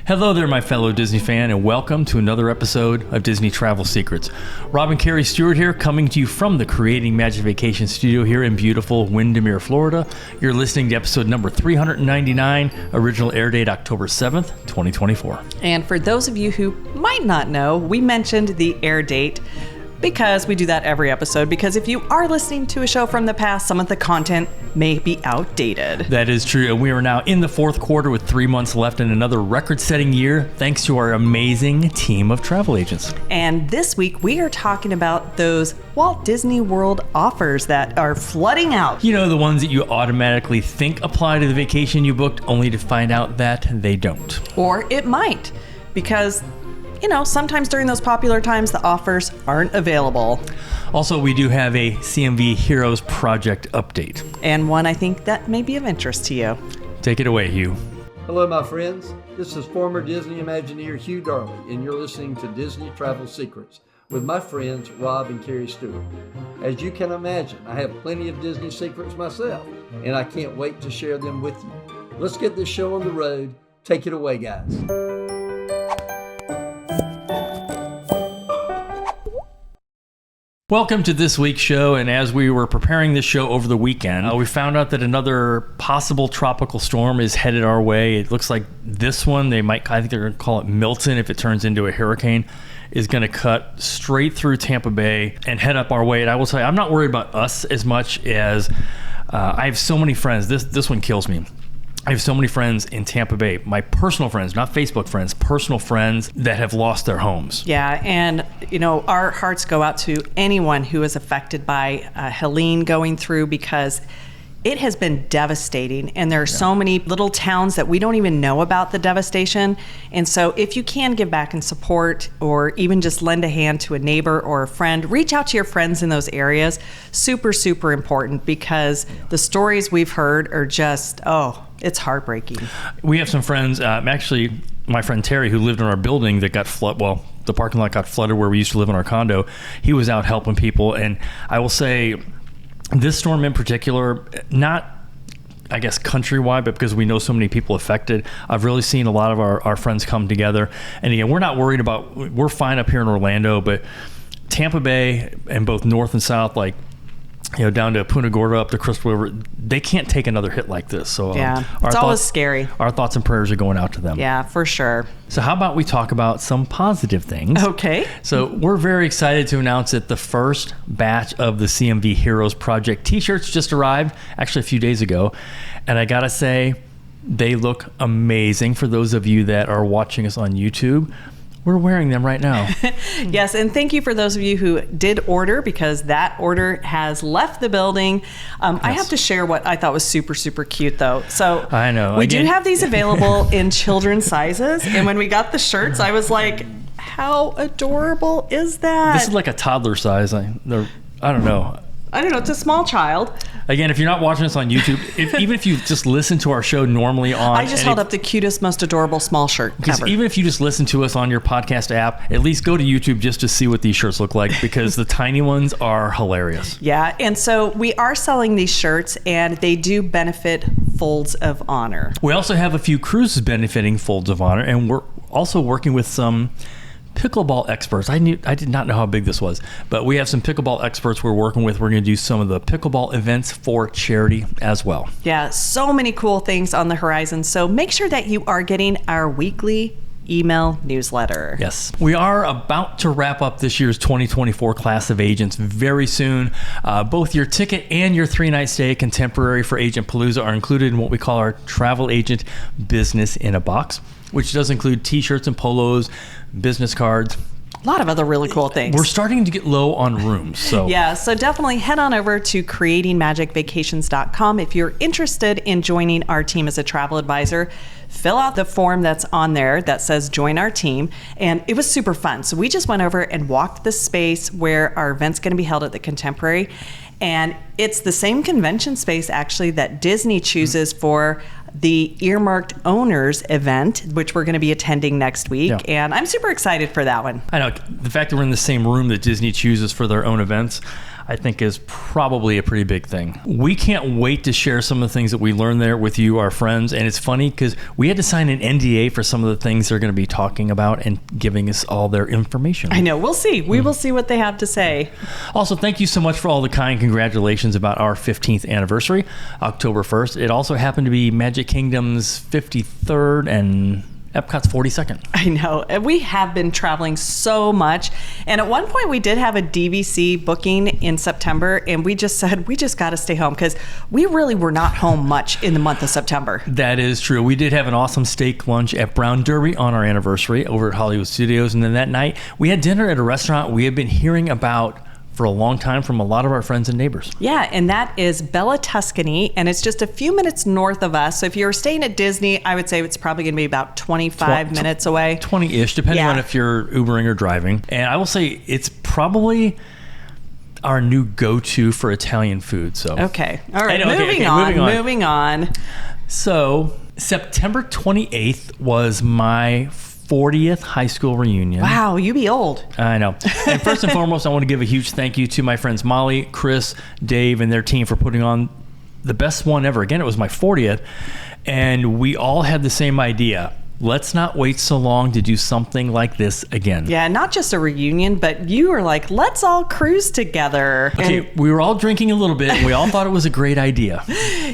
Hello there, my fellow Disney fan, and welcome to another episode of Disney Travel Secrets. Rob and Carrie Stewart here, coming to you from the Creating Magic Vacation studio here in beautiful Windermere, Florida. You're listening to episode number 399, original air date October 7th, 2024. And for those of you who might not know, we mentioned the air date because we do that every episode, because if you are listening to a show from the past, some of the content may be outdated. That is true, and we are now in the fourth quarter with 3 months left in another record-setting year, thanks to our amazing team of travel agents. And this week, we are talking about those Walt Disney World offers that are flooding out. You know, the ones that you automatically think apply to the vacation you booked, only to find out that they don't. Or it might, because sometimes during those popular times, the offers aren't available. Also, we do have a CMV Heroes Project update. And one I think that may be of interest to you. Take it away, Hugh. Hello, my friends. This is former Disney Imagineer Hugh Darley, and you're listening to Disney Travel Secrets with my friends Rob and Carrie Stewart. As you can imagine, I have plenty of Disney secrets myself, and I can't wait to share them with you. Let's get this show on the road. Take it away, guys. Welcome to this week's show, and as we were preparing this show over the weekend, we found out that another possible tropical storm is headed our way. It looks like this one, I think they're going to call it Milton if it turns into a hurricane, is going to cut straight through Tampa Bay and head up our way. And I will tell you, I'm not worried about us as much as I have so many friends. This one kills me. I have so many friends in Tampa Bay, my personal friends, not Facebook friends, personal friends that have lost their homes. Yeah, and our hearts go out to anyone who is affected by Helene going through, because it has been devastating, and there are so many little towns that we don't even know about the devastation. And so if you can give back and support, or even just lend a hand to a neighbor or a friend, reach out to your friends in those areas. Super, super important, because the stories we've heard are just, it's heartbreaking. We have some friends, actually my friend Terry, who lived in our building that got flooded. Well, the parking lot got flooded where we used to live in our condo. He was out helping people, and I will say, this storm in particular, not, I guess, countrywide, but because we know so many people affected, I've really seen a lot of our friends come together. And again, we're not worried about, we're fine up here in Orlando, but Tampa Bay and both north and south, down to Punta Gorda, up the Crystal River, they can't take another hit like this. So it's always scary. Our thoughts and prayers are going out to them. Yeah, for sure. So how about we talk about some positive things? Okay. So we're very excited to announce that the first batch of the CMV Heroes Project t-shirts just arrived, actually a few days ago. And I gotta say, they look amazing. For those of you that are watching us on YouTube, we're wearing them right now. Yes, and thank you for those of you who did order, because that order has left the building. Yes. I have to share what I thought was super, super cute, though. So I know. We do have these available in children's sizes, and when we got the shirts, I was like, how adorable is that? This is like a toddler size. I don't know. It's a small child. Again, if you're not watching us on YouTube, even if you just listen to our show normally on... I just held up the cutest, most adorable small shirt ever. Even if you just listen to us on your podcast app, at least go to YouTube just to see what these shirts look like, because the tiny ones are hilarious. Yeah, and so we are selling these shirts, and they do benefit Folds of Honor. We also have a few cruises benefiting Folds of Honor, and we're also working with some pickleball experts. I did not know how big this was, but we have some pickleball experts we're working with. We're going to do some of the pickleball events for charity as well. Yeah, so many cool things on the horizon. So make sure that you are getting our weekly email newsletter. Yes. We are about to wrap up this year's 2024 class of agents very soon. Both your ticket and your 3-night stay contemporary for Agent Palooza are included in what we call our Travel Agent Business in a Box, which does include t-shirts and polos, business cards, a lot of other really cool things. We're starting to get low on rooms. So yeah, so definitely head on over to creatingmagicvacations.com if you're interested in joining our team as a travel advisor. Fill out the form that's on there that says join our team, and it was super fun. So we just went over and walked the space where our event's going to be held at the Contemporary, and it's the same convention space actually that Disney chooses for the Earmarked Owners event, which we're going to be attending next week. Yeah. And I'm super excited for that one. I know. The fact that we're in the same room that Disney chooses for their own events, I think is probably a pretty big thing. We can't wait to share some of the things that we learned there with you, our friends. And it's funny because we had to sign an NDA for some of the things they're going to be talking about and giving us all their information. I know. We'll see. We will see what they have to say. Also, thank you so much for all the kind congratulations about our 15th anniversary, October 1st. It also happened to be Magic Kingdom's 53rd and Epcot's 42nd. I know. And we have been traveling so much. And at one point, we did have a DVC booking in September, and we just said, we just got to stay home because we really were not home much in the month of September. That is true. We did have an awesome steak lunch at Brown Derby on our anniversary over at Hollywood Studios. And then that night, we had dinner at a restaurant we have been hearing about for a long time from a lot of our friends and neighbors. Yeah, and that is Bella Tuscany, and it's just a few minutes north of us. So if you're staying at Disney, I would say it's probably going to be about 25 minutes away. 20-ish, depending Yeah. on if you're Ubering or driving. And I will say it's probably our new go-to for Italian food. So Okay. All right. Okay, Moving on. So September 28th was my 40th high school reunion. Wow, you be old. I know. And first and foremost, I want to give a huge thank you to my friends Molly, Chris, Dave, and their team for putting on the best one ever. Again, it was my 40th, and we all had the same idea. Let's not wait so long to do something like this again. Yeah, not just a reunion, but you were like, let's all cruise together. Okay, we were all drinking a little bit, and we all thought it was a great idea.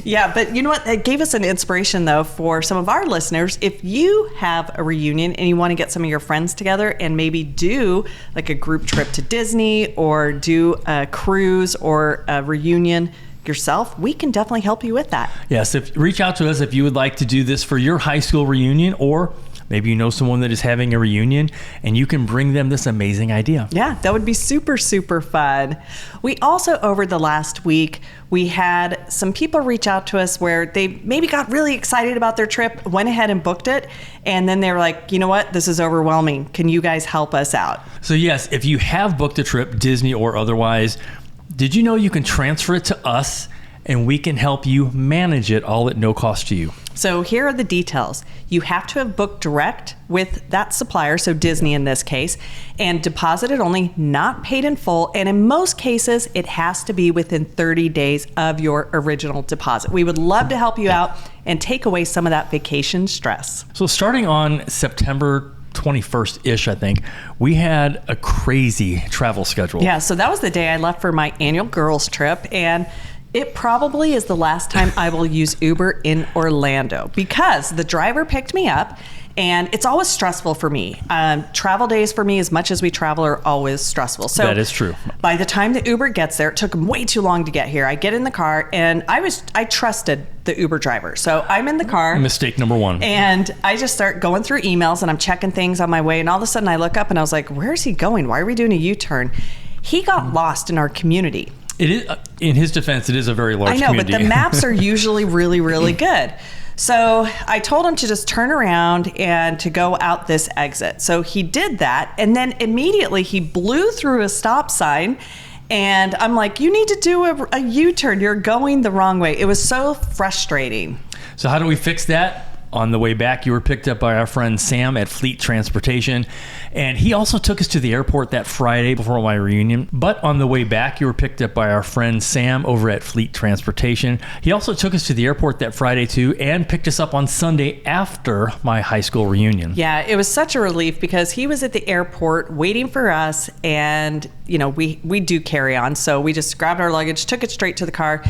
Yeah, but you know what? It gave us an inspiration, though, for some of our listeners. If you have a reunion and you want to get some of your friends together and maybe do like a group trip to Disney or do a cruise or a reunion yourself, we can definitely help you with that. Yes, reach out to us if you would like to do this for your high school reunion, or maybe you know someone that is having a reunion and you can bring them this amazing idea. Yeah, that would be super, super fun. We also, over the last week, we had some people reach out to us where they maybe got really excited about their trip, went ahead and booked it, and then they were like, you know what, this is overwhelming. Can you guys help us out? So yes, if you have booked a trip, Disney or otherwise, did you know you can transfer it to us and we can help you manage it all at no cost to you? So here are the details. You have to have booked direct with that supplier, so Disney in this case, and deposited only, not paid in full. And in most cases, it has to be within 30 days of your original deposit. We would love to help you out and take away some of that vacation stress. So starting on September 21st-ish, I think, we had a crazy travel schedule. Yeah, so that was the day I left for my annual girls trip, and it probably is the last time I will use Uber in Orlando because the driver picked me up, and it's always stressful for me. Travel days for me, as much as we travel, are always stressful. So that is true. By the time the Uber gets there, it took him way too long to get here. I get in the car, and I trusted the Uber driver. So I'm in the car. Mistake number one. And I just start going through emails, and I'm checking things on my way, and all of a sudden I look up and I was like, where is he going? Why are we doing a U-turn? He got lost in our community. It is, in his defense, it is a very large community. But the maps are usually really, really good. So I told him to just turn around and to go out this exit. So he did that, and then immediately he blew through a stop sign, and I'm like, you need to do a U-turn. You're going the wrong way. It was so frustrating. So how do we fix that? On the way back, you were picked up by our friend Sam at Fleet Transportation, and he also took us to the airport that Friday before my reunion. But on the way back, you were picked up by our friend Sam over at Fleet Transportation. He also took us to the airport that Friday too, and picked us up on Sunday after my high school reunion. Yeah, it was such a relief because he was at the airport waiting for us, and you know, we do carry on, so we just grabbed our luggage, took it straight to the car.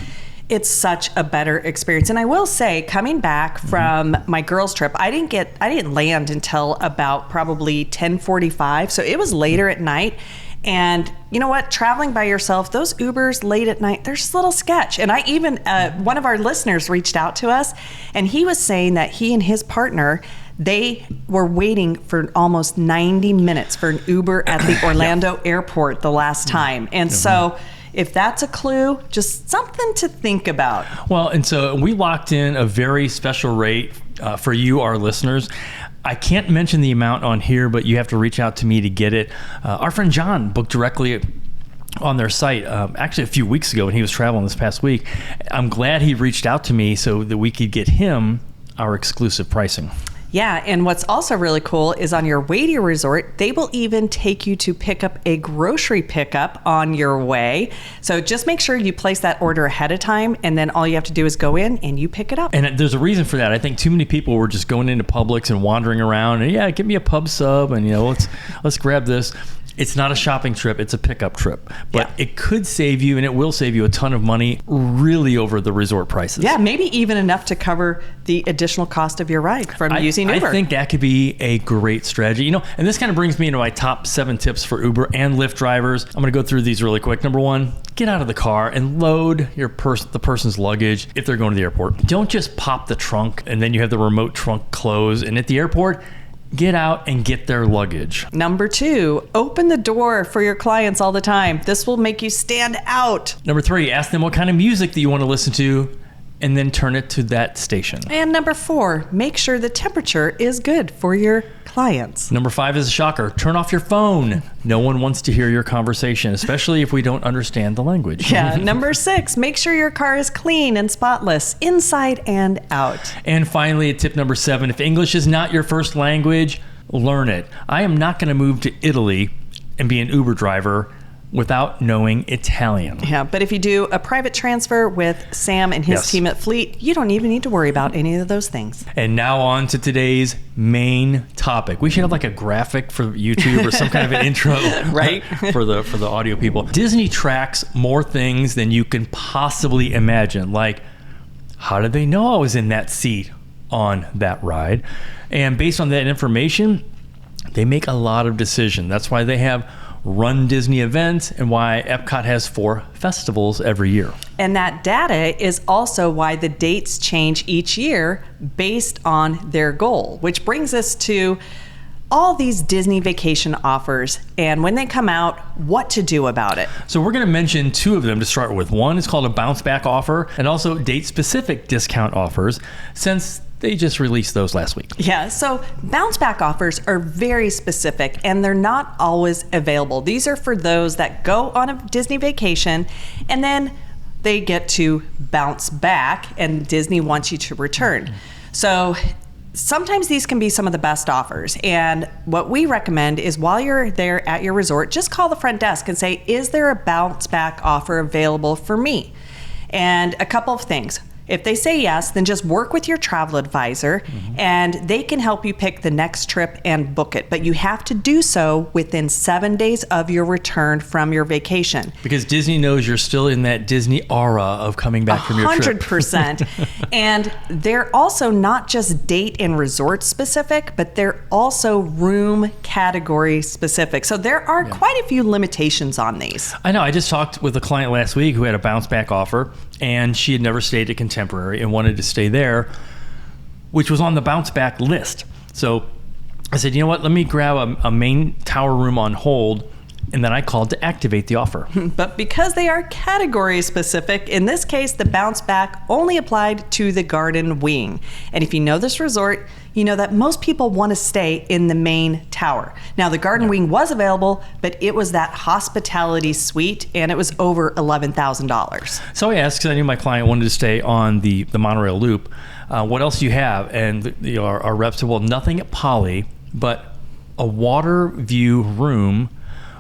It's such a better experience. And I will say, coming back from my girls' trip, I didn't land until about probably 10:45. So it was later at night. And you know what? Traveling by yourself, those Ubers late at night, they're just a little sketch. And I even, one of our listeners reached out to us, and he was saying that he and his partner, they were waiting for almost 90 minutes for an Uber at the Orlando airport the last time. And so if that's a clue, just something to think about. Well, and so we locked in a very special rate for you, our listeners. I can't mention the amount on here, but you have to reach out to me to get it. Our friend John booked directly on their site actually a few weeks ago when he was traveling this past week. I'm glad he reached out to me so that we could get him our exclusive pricing. Yeah, and what's also really cool is on your way to your resort, they will even take you to pick up a grocery pickup on your way. So just make sure you place that order ahead of time, and then all you have to do is go in and you pick it up. And there's a reason for that. I think too many people were just going into Publix and wandering around and, yeah, give me a pub sub and, let's grab this. It's not a shopping trip, it's a pickup trip. But it could save you, and it will save you a ton of money really over the resort prices. Yeah, maybe even enough to cover the additional cost of your ride from using Uber. I think that could be a great strategy. And this kind of brings me into my top 7 tips for Uber and Lyft drivers. I'm going to go through these really quick. Number 1, get out of the car and load the person's luggage if they're going to the airport. Don't just pop the trunk and then you have the remote trunk close. And at the airport, get out and get their luggage. Number 2, open the door for your clients all the time. This will make you stand out. Number 3, ask them what kind of music that you want to listen to and then turn it to that station. And number 4, make sure the temperature is good for your clients. Number 5 is a shocker. Turn off your phone. No one wants to hear your conversation, especially if we don't understand the language. Yeah. Number 6, make sure your car is clean and spotless, inside and out. And finally, tip number 7, if English is not your first language, learn it. I am not going to move to Italy and be an Uber driver without knowing Italian. Yeah, but if you do a private transfer with Sam and his team at Fleet, you don't even need to worry about any of those things. And now on to today's main topic. We should have like a graphic for YouTube or some kind of an intro right? for the audio people. Disney tracks more things than you can possibly imagine. Like, how did they know I was in that seat on that ride? And based on that information, they make a lot of decisions. That's why they have Run Disney events and why Epcot has 4 festivals every year. And that data is also why the dates change each year based on their goal, which brings us to all these Disney vacation offers and when they come out, what to do about it. So we're going to mention 2 of them to start with. One is called a bounce back offer and also date specific discount offers, since they just released those last week. Yeah, so bounce back offers are very specific and they're not always available. These are for those that go on a Disney vacation and then they get to bounce back and Disney wants you to return. So sometimes these can be some of the best offers. And what we recommend is while you're there at your resort, just call the front desk and say, is there a bounce back offer available for me? And a couple of things. If they say yes, then just work with your travel advisor and they can help you pick the next trip and book it. But you have to do so within 7 days of your return from your vacation. Because Disney knows you're still in that Disney aura of coming back from your trip. 100%. And they're also not just date and resort specific, but they're also room category specific. So there are quite a few limitations on these. I know. I just talked with a client last week who had a bounce back offer, and she had never stayed at Contemporary and wanted to stay there, which was on the bounce back list. So I said, you know what, let me grab a main tower room on hold, and then I called to activate the offer. But because they are category specific, in this case, the bounce back only applied to the Garden Wing. And if you know this resort, you know that most people want to stay in the main tower. Now, the Garden Wing was available, but it was that hospitality suite, and it was over $11,000. So I asked, because I knew my client wanted to stay on the monorail loop, what else do you have? And our rep said, well, nothing at Poly, but a water view room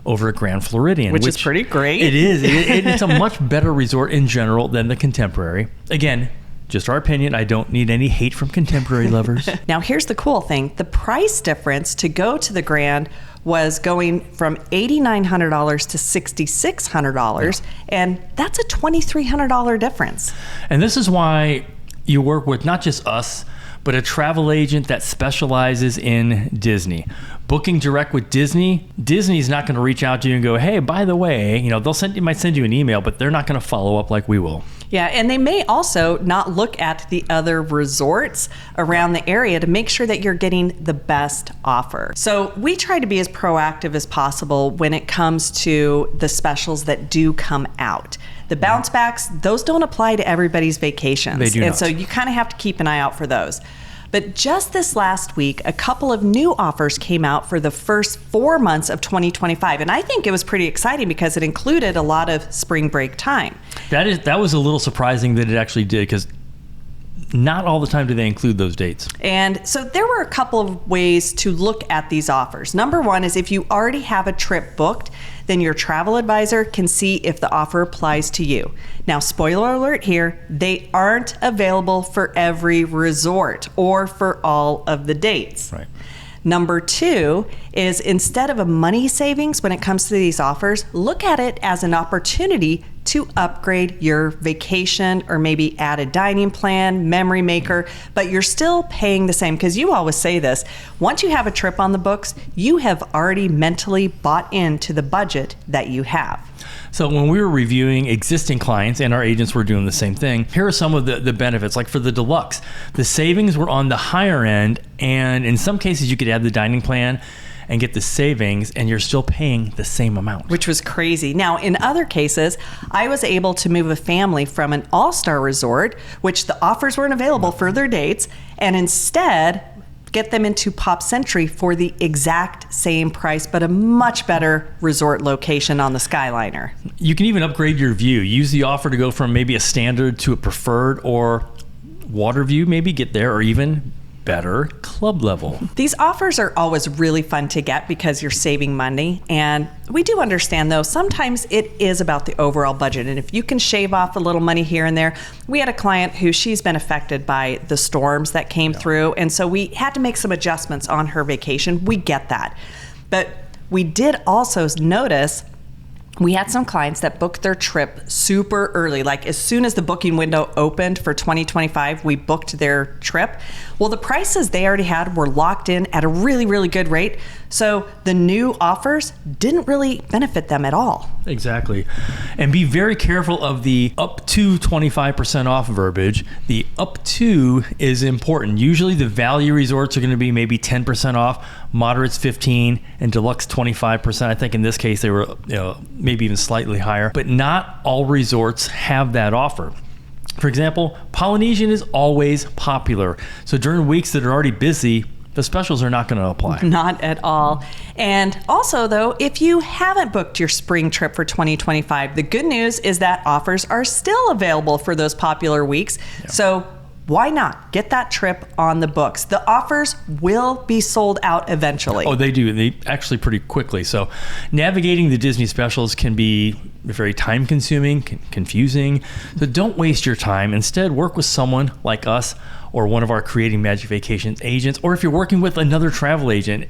over at Grand Floridian. Which is pretty great. It is. It's a much better resort in general than the Contemporary. Again, just our opinion. I don't need any hate from Contemporary lovers. Now, here's the cool thing. The price difference to go to the Grand was going from $8,900 to $6,600, and that's a $2,300 difference. And this is why you work with not just us, but a travel agent that specializes in Disney. Booking direct with Disney, Disney's not going to reach out to you and go, hey, by the way, they might send you an email, but they're not going to follow up like we will. Yeah, and they may also not look at the other resorts around the area to make sure that you're getting the best offer. So we try to be as proactive as possible when it comes to the specials that do come out. The bounce backs, those don't apply to everybody's vacations. They do not. And so you kind of have to keep an eye out for those. But just this last week, a couple of new offers came out for the first 4 months of 2025. And I think it was pretty exciting because it included a lot of spring break time. That was a little surprising that it actually did, because not all the time do they include those dates. And so there were a couple of ways to look at these offers. Number one is if you already have a trip booked, then your travel advisor can see if the offer applies to you. Now, spoiler alert here, they aren't available for every resort or for all of the dates. Right. Number two is instead of a money savings when it comes to these offers, look at it as an opportunity to upgrade your vacation or maybe add a dining plan, memory maker, but you're still paying the same. Because you always say this, once you have a trip on the books, you have already mentally bought into the budget that you have. So when we were reviewing existing clients and our agents were doing the same thing, here are some of the benefits. Like for the deluxe, the savings were on the higher end, and in some cases you could add the dining plan and get the savings, and you're still paying the same amount. Which was crazy. Now, in other cases, I was able to move a family from an all-star resort, which the offers weren't available for their dates, and instead get them into Pop Century for the exact same price, but a much better resort location on the Skyliner. You can even upgrade your view. Use the offer to go from maybe a standard to a preferred or water view, maybe get there, or even better, club level. These offers are always really fun to get because you're saving money. And we do understand, though, sometimes it is about the overall budget. And if you can shave off a little money here and there, we had a client who she's been affected by the storms that came through. And so we had to make some adjustments on her vacation. We get that. But we did also notice we had some clients that booked their trip super early. Like as soon as the booking window opened for 2025, we booked their trip. Well, the prices they already had were locked in at a really, really good rate. So the new offers didn't really benefit them at all. Exactly. And be very careful of the up to 25% off verbiage. The up to is important. Usually the value resorts are going to be maybe 10% off, moderates 15%, and deluxe 25%. I think in this case they were maybe even slightly higher, but not all resorts have that offer. For example, Polynesian is always popular. So during weeks that are already busy, the specials are not going to apply. Not at all. And also, though, if you haven't booked your spring trip for 2025, the good news is that offers are still available for those popular weeks. Yeah. So why not get that trip on the books? The offers will be sold out eventually. Oh, they do. They actually pretty quickly. So navigating the Disney specials can be very time consuming, confusing. So don't waste your time. Instead, work with someone like us or one of our Creating Magic Vacations agents, or if you're working with another travel agent.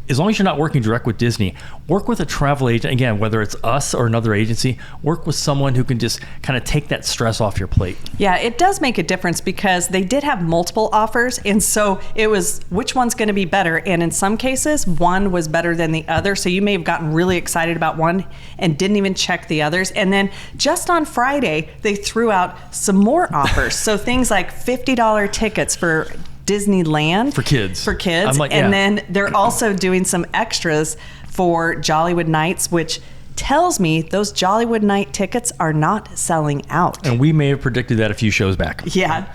As long as you're not working direct with Disney, work with a travel agent. Again, whether it's us or another agency, work with someone who can just kind of take that stress off your plate. Yeah, it does make a difference because they did have multiple offers. And so it was which one's going to be better. And in some cases, one was better than the other. So you may have gotten really excited about one and didn't even check the others. And then just on Friday, they threw out some more offers. So things like $50 tickets for Disneyland for kids. I'm like, and then they're also doing some extras for Jollywood Nights, which tells me those Jollywood Night tickets are not selling out. And we may have predicted that a few shows back. Yeah.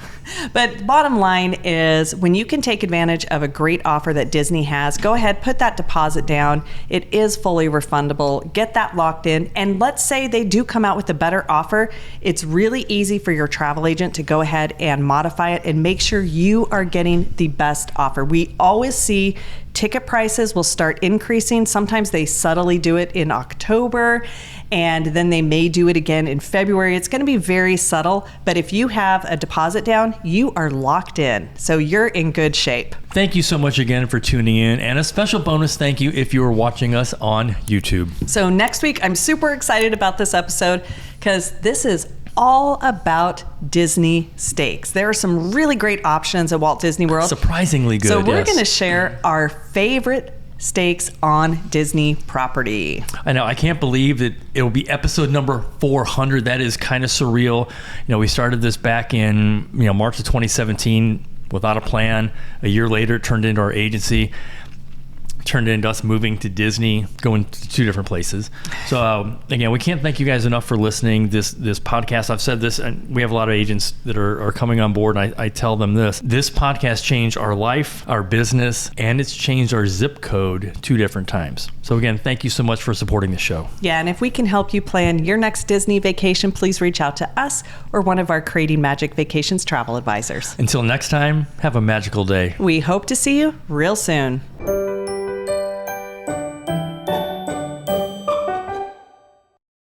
But bottom line is when you can take advantage of a great offer that Disney has, go ahead, put that deposit down. It is fully refundable. Get that locked in. And let's say they do come out with a better offer. It's really easy for your travel agent to go ahead and modify it and make sure you are getting the best offer. We always see ticket prices will start increasing. Sometimes they subtly do it in October, and then they may do it again in February. It's going to be very subtle, but if you have a deposit down, you are locked in. So you're in good shape. Thank you so much again for tuning in, and a special bonus thank you if you are watching us on YouTube. So next week, I'm super excited about this episode because this is all about Disney steaks. There are some really great options at Walt Disney World. Surprisingly good, So we're yes. going to share our favorite steaks on Disney property. I know. I can't believe that it'll be episode number 400. That is kind of surreal. We started this back in March of 2017 without a plan. A year later, it turned into our agency. turned into us moving to Disney, going to 2 different places. So again, we can't thank you guys enough for listening. This podcast, I've said this, and we have a lot of agents that are coming on board, and I tell them this podcast changed our life, our business, and it's changed our zip code 2 different times. So again, thank you so much for supporting the show. Yeah, and if we can help you plan your next Disney vacation, please reach out to us or one of our Creating Magic Vacations travel advisors. Until next time, have a magical day. We hope to see you real soon.